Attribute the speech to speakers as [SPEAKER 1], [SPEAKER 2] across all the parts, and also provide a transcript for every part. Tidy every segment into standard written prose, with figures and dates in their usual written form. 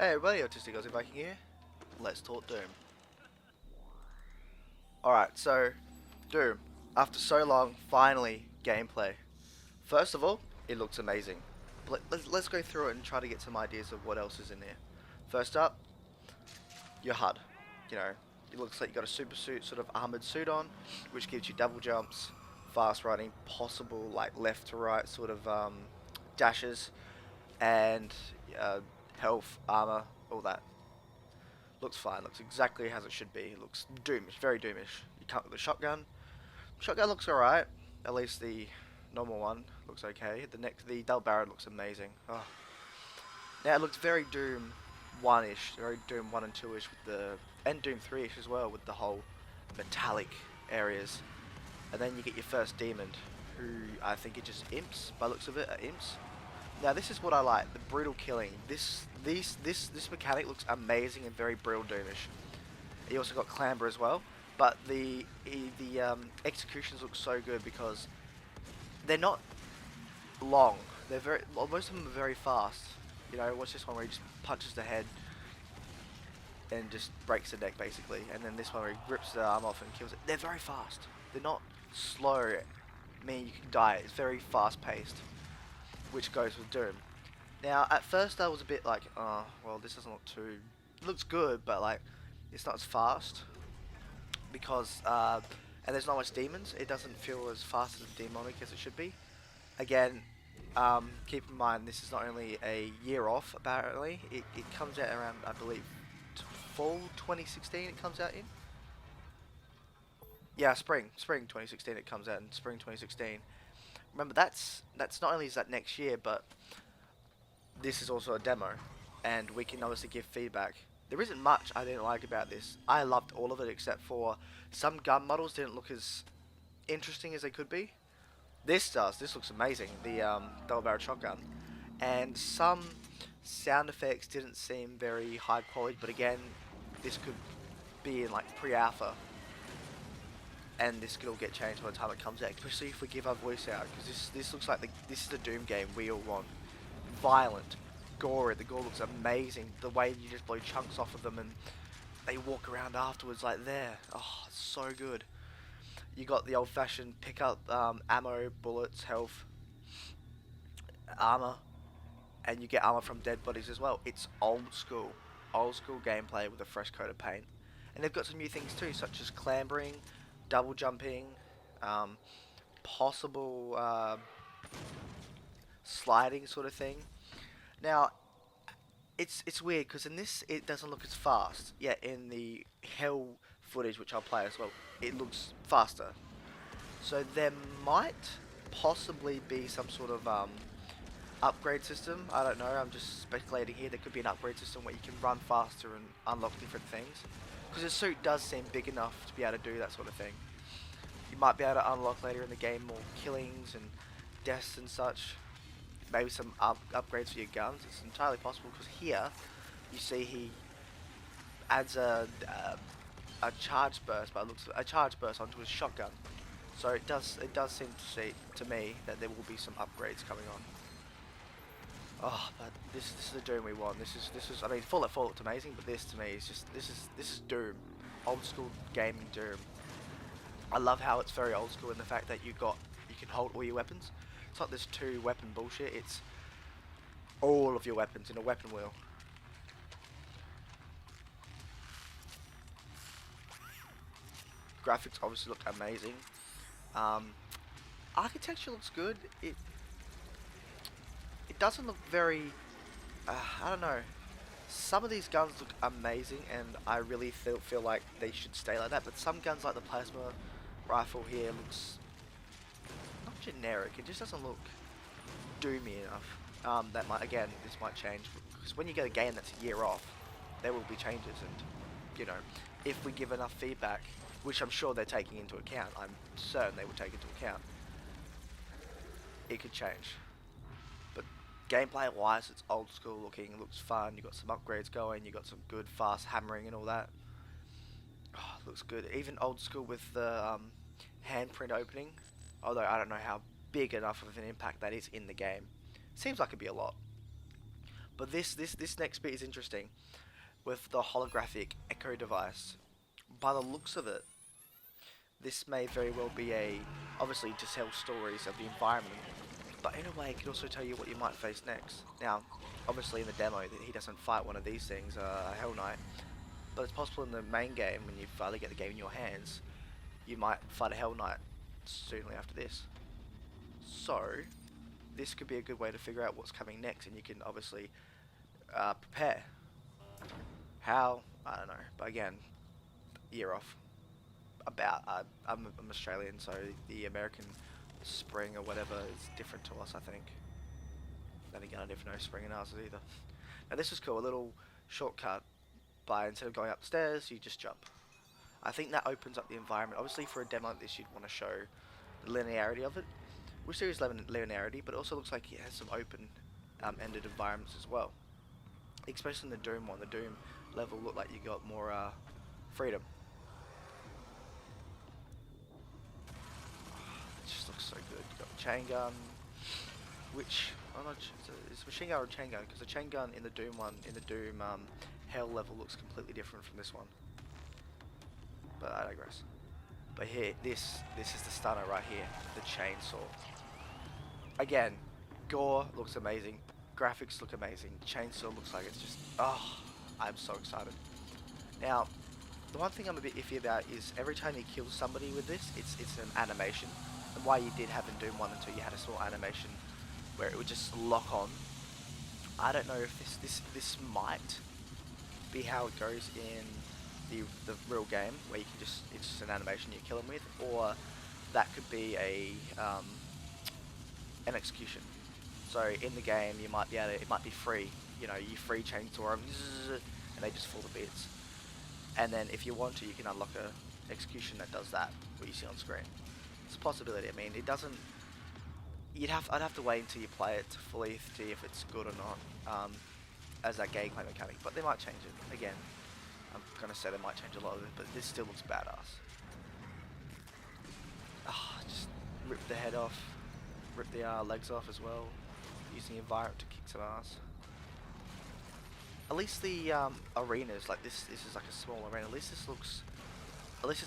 [SPEAKER 1] Hey everybody, Autistic Aussie Viking here. Let's talk Doom. Alright, so Doom. After so long, finally gameplay. First of all, it looks amazing. Let's go through it and try to get some ideas of what else is in there. First up, your HUD. You know, it looks like you got a super suit, sort of armored suit on, which gives you double jumps, fast running, possible like left to right sort of dashes, and uh, health, armor, all that. Looks fine, looks exactly as it should be. It looks doomish, very doomish. You come with the shotgun. Shotgun looks alright. At least the normal one looks okay. The double barrel looks amazing. Oh. Now it looks very Doom 1-ish, very Doom 1 and 2-ish with the, and Doom 3-ish as well with the whole metallic areas. And then you get your first demon, who I think are just imps, by looks of it, are imps. Now this is what I like, the brutal killing. This mechanic looks amazing and very brutal Doomish. You also got Clamber as well, but the executions look so good because they're not long. They're very, well, most of them are very fast. You know, watch this one where he just punches the head and just breaks the neck basically, and then this one where he rips the arm off and kills it. They're very fast. They're not slow. Meaning you can die. It's very fast paced, which goes with Doom. Now, at first I was a bit like, oh, well, this doesn't look too... It looks good, but, like, it's not as fast. Because, and there's not much demons. It doesn't feel as fast as demonic as it should be. Again, keep in mind, this is not only a year off, apparently. It comes out around, I believe, fall 2016 it comes out in. Yeah, spring 2016 it comes out in spring 2016. Remember, that's not only is that next year, but this is also a demo, and we can obviously give feedback. There isn't much I didn't like about this. I loved all of it except for some gun models didn't look as interesting as they could be. This does. This looks amazing. The double barrel shotgun, and some sound effects didn't seem very high quality. But again, this could be in like pre-alpha, and this could all get changed by the time it comes out. Especially if we give our voice out, because this looks like this is the Doom game we all want. Violent, gory. The gore looks amazing. The way you just blow chunks off of them and they walk around afterwards like there. Oh, it's so good. You got the old-fashioned pick up ammo, bullets, health, armor, and you get armor from dead bodies as well. It's old school gameplay with a fresh coat of paint. And they've got some new things too, such as clambering, double jumping, um, possible sliding sort of thing. Now, it's weird because in this it doesn't look as fast. Yet in the Hell footage, which I'll play as well, it looks faster. So there might possibly be some sort of upgrade system. I don't know. I'm just speculating here. There could be an upgrade system where you can run faster and unlock different things. Because the suit does seem big enough to be able to do that sort of thing. You might be able to unlock later in the game more killings and deaths and such. Maybe some upgrades for your guns. It's entirely possible because here you see he adds a charge burst, but it looks a charge burst onto his shotgun. So it does seem to me that there will be some upgrades coming on. Oh, but this is the Doom we want. This is I mean Fallout looked amazing, but this to me is just this is Doom, old school gaming Doom. I love how it's very old school in the fact that you can hold all your weapons. It's not this two weapon bullshit. It's all of your weapons in a weapon wheel. Graphics obviously look amazing. Architecture looks good. It doesn't look very. I don't know. Some of these guns look amazing, and I really feel like they should stay like that. But some guns, like the plasma rifle here, looks not generic. It just doesn't look doomy enough. This might change because when you get a game that's a year off, there will be changes, and you know, if we give enough feedback, which I'm sure they're taking into account, I'm certain they will take into account, it could change. But gameplay wise, it's old school looking, it looks fun, you got some upgrades going, you got some good fast hammering and all that. Oh, looks good. Even old school with the handprint opening, although I don't know how big enough of an impact that is in the game. Seems like it'd be a lot. But this next bit is interesting with the holographic echo device. By the looks of it, this may very well be obviously to tell stories of the environment, but in a way it could also tell you what you might face next. Now, obviously in the demo he doesn't fight one of these things, Hell Knight, but it's possible in the main game when you finally get the game in your hands, you might fight a Hell Knight soonly after this. So, this could be a good way to figure out what's coming next, and you can obviously prepare. How? I don't know, but again, year off. I'm Australian, so the American spring or whatever is different to us, I think. Then again, I don't know spring in ours either. Now this is cool, a little shortcut. By instead of going upstairs, you just jump. I think that opens up the environment. Obviously, for a demo like this, you'd want to show the linearity of it, which there is linearity, but it also looks like it has some open-ended environments as well. Especially in the Doom one, the Doom level looked like you got more freedom. It just looks so good. You got the chain gun, which I'm not sure, it's a machine gun or a chain gun, because the chain gun in the Doom one, in the Doom Hell level looks completely different from this one. But I digress. But here, this is the stunner right here, the chainsaw. Again, gore looks amazing, graphics look amazing, chainsaw looks like it's just, oh, I'm so excited. Now, the one thing I'm a bit iffy about is every time you kill somebody with this, it's an animation. And why you did have in Doom 1 and 2, you had a small animation where it would just lock on. I don't know if this might be how it goes in the real game, where you can just, it's just an animation you kill them with, or that could be an execution. So in the game you might be able to, it might be free, you know, you free chainsaw them and they just fall to bits. And then if you want to, you can unlock a execution that does that, what you see on screen. It's a possibility. I mean, it doesn't, I'd have to wait until you play it to fully see if it's good or not, as that gameplay mechanic, but they might change it. Again, I'm gonna say they might change a lot of it, but this still looks badass. Just rip the head off, rip the legs off as well, using the environment to kick some ass. At least the arenas, like this is like a small arena, at least it's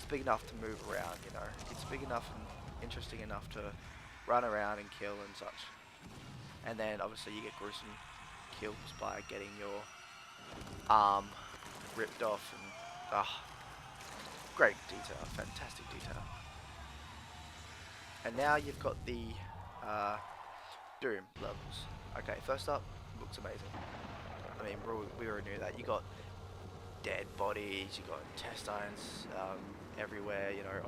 [SPEAKER 1] big enough to move around, you know. It's big enough and interesting enough to run around and kill and such. And then obviously you get gruesome kills by getting your arm ripped off, and great detail, fantastic detail. And now you've got the Doom levels. Okay, first up, looks amazing. I mean, we already knew that. You got dead bodies, you got intestines everywhere, you know,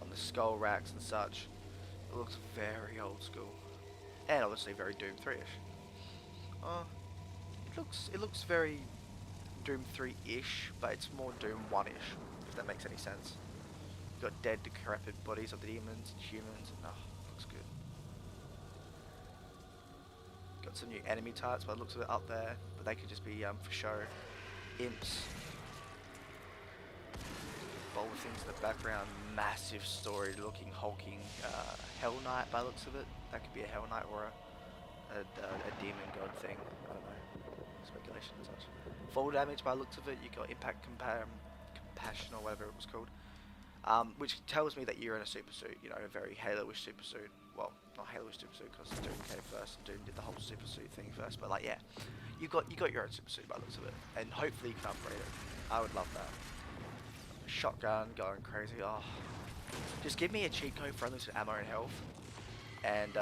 [SPEAKER 1] on the skull racks and such. It looks very old school, and obviously very Doom 3ish. It looks very Doom 3-ish, but it's more Doom 1-ish, if that makes any sense. You got dead, decrepit bodies of the demons and humans. Looks good. Got some new enemy types by the looks of it up there, but they could just be for show. Imps. Bold things in the background. Massive story looking hulking Hell Knight by the looks of it. That could be a Hell Knight or a demon god thing. I don't know. Speculation and such. Fall damage by the looks of it. You got impact compassion or whatever it was called. Which tells me that you're in a super suit, you know, a very Halo-ish super suit. Well, not Halo-ish super suit because Doom came first and Doom did the whole super suit thing first, but like, yeah, you got your own super suit by the looks of it, and hopefully you can upgrade it. I would love that. Shotgun going crazy. Just give me a cheat code for unlimited ammo and health, and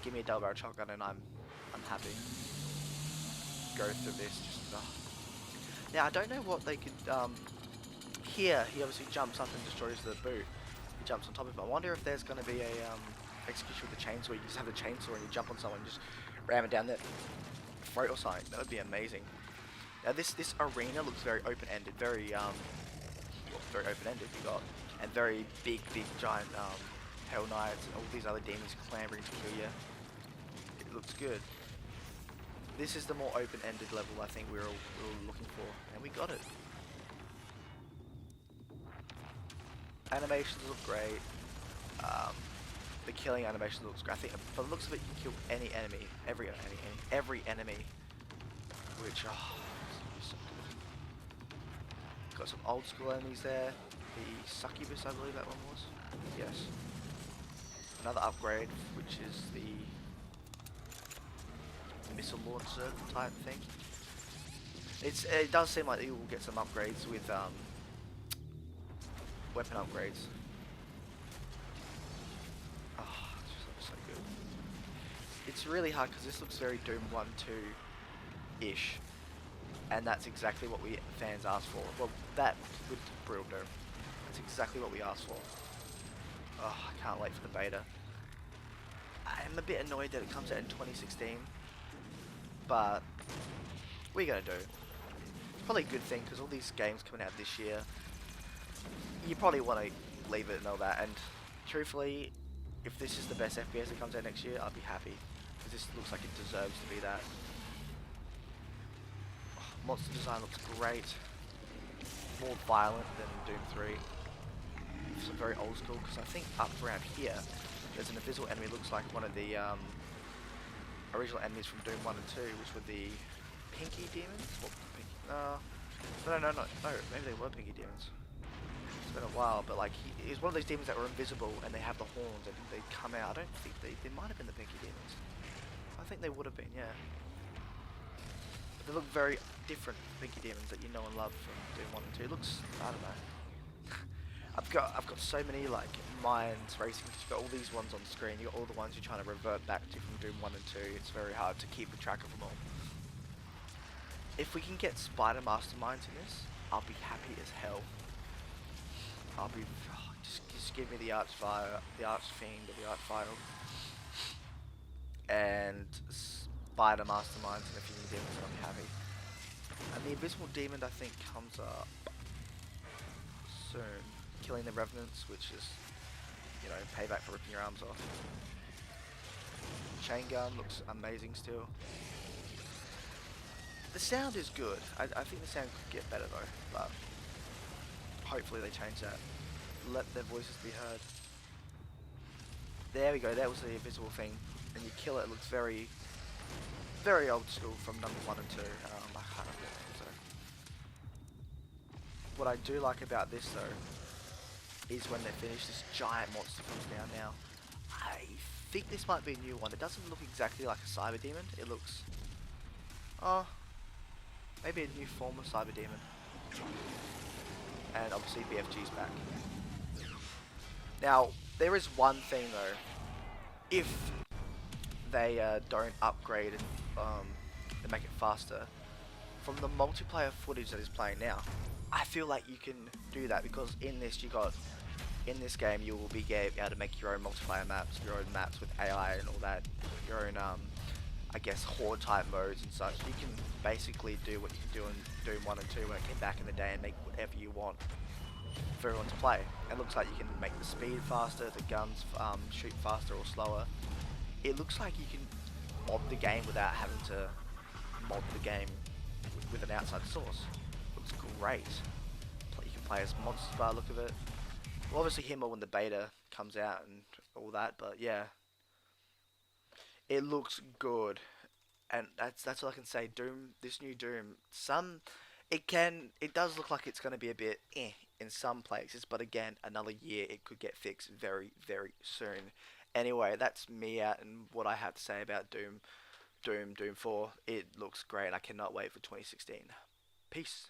[SPEAKER 1] give me a double barrel shotgun, and I'm happy. Go through this. Now I don't know what they could. Here he obviously jumps up and destroys the boot. He jumps on top of it. I wonder if there's going to be a execution with the chainsaw. You just have the chainsaw and you jump on someone and just ram it down their throat or something. That would be amazing. Now this arena looks very open-ended, very open-ended. You got, and very big giant Hell Knights and all these other demons clambering to kill you. It looks good. This is the more open-ended level I think we were all looking for, and we got it. Animations look great. The killing animation looks great. I think, by the looks of it, you can kill any enemy, every enemy, which is so good. Got some old school enemies there. The succubus, I believe that one was. Yes. Another upgrade, which is the missile launcher type thing. It does seem like you will get some upgrades with weapon upgrades. Oh, it just looks so good. It's really hard because this looks very Doom 1 2-ish. And that's exactly what we fans asked for. Well, that with Brutal Doom. That's exactly what we asked for. Oh, I can't wait for the beta. I'm a bit annoyed that it comes out in 2016. But, what are you going to do? It's probably a good thing because all these games coming out this year, you probably want to leave it and all that. And truthfully, if this is the best FPS that comes out next year, I'll be happy. Because this looks like it deserves to be that. Monster design looks great. More violent than Doom 3. Some very old school, because I think up around here, there's an invisible enemy, looks like one of the original enemies from Doom 1 and 2, which were the Pinky Demons? What, Pinky? No, maybe they were Pinky Demons. It's been a while, but like, he's one of those demons that were invisible, and they have the horns, and they come out. I don't think they might have been the Pinky Demons. I think they would have been, yeah. They look very different Pinky Demons that you know and love from Doom 1 and 2. It looks, I don't know. I've got so many like minds racing. You've got all these ones on the screen. You got all the ones you're trying to revert back to from Doom 1 and 2. It's very hard to keep a track of them all. If we can get Spider Masterminds in this, I'll be happy as hell. I'll be just give me the Archfiend or the Archfiend, and Spider Masterminds and a few demons. I'll be happy. And the Invisible Demon, I think, comes up soon. Killing the Revenants, which is, you know, payback for ripping your arms off. Chain Gun looks amazing still. The sound is good. I think the sound could get better though, but hopefully they change that. Let their voices be heard. There we go, that was the invisible thing. And you kill it, it looks very, very old school from number 1 and 2. I can't remember it, so. What I do like about this though, is when they finish, this giant monster comes down now. I think this might be a new one. It doesn't look exactly like a Cyber Demon. It looks, maybe a new form of Cyber Demon. And obviously BFG's back. Now, there is one thing though. If they don't upgrade and make it faster, from the multiplayer footage that is playing now, I feel like you can do that because in this game you will be able to make your own multiplayer maps, your own maps with AI and all that, your own I guess horde type modes and such. You can basically do what you can do in Doom 1 and 2 when it came back in the day and make whatever you want for everyone to play. It looks like you can make the speed faster, the guns shoot faster or slower. It looks like you can mod the game without having to mod the game with an outside source. Looks great. You can play as monsters by the look of it. We'll obviously hear more when the beta comes out and all that, but yeah, it looks good, and that's all I can say. Doom, this new Doom, it does look like it's going to be a bit in some places, but again, another year it could get fixed very, very soon. Anyway, that's me out and what I have to say about Doom 4. It looks great. I cannot wait for 2016. Peace.